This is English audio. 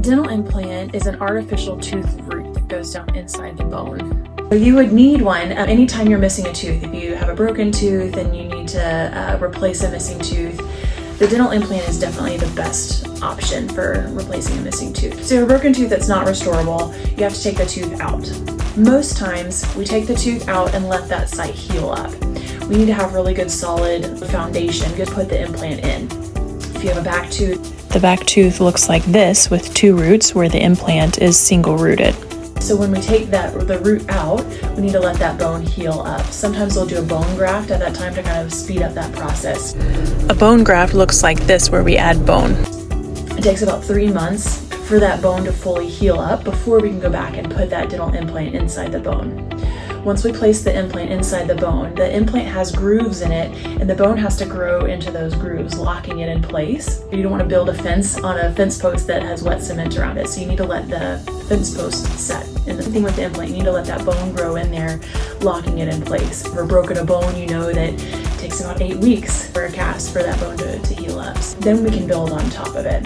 dental implant is an artificial tooth root that goes down inside the bone. So you would need one anytime you're missing a tooth. If you have a broken tooth and you need to replace a missing tooth, the dental implant is definitely the best option for replacing a missing tooth. So a broken tooth that's not restorable, you have to take the tooth out. Most times we take the tooth out and let that site heal up. We need to have really good solid foundation to put the implant in. If you have a back tooth, the back tooth looks like this with 2 roots where the implant is single rooted. So when we take the root out, we need to let that bone heal up. Sometimes we'll do a bone graft at that time to kind of speed up that process. A bone graft looks like this where we add bone. It takes about 3 months for that bone to fully heal up before we can go back and put that dental implant inside the bone. Once we place the implant inside the implant has grooves in it, and the bone has to grow into those grooves, locking it in place. You don't want to build a fence on a fence post that has wet cement around it, so you need to let the fence post set. And the thing with the implant, you need to let that bone grow in there, locking it in place. If you've broken a bone, you know that it takes about 8 weeks for a cast for that bone to heal up. Then we can build on top of it.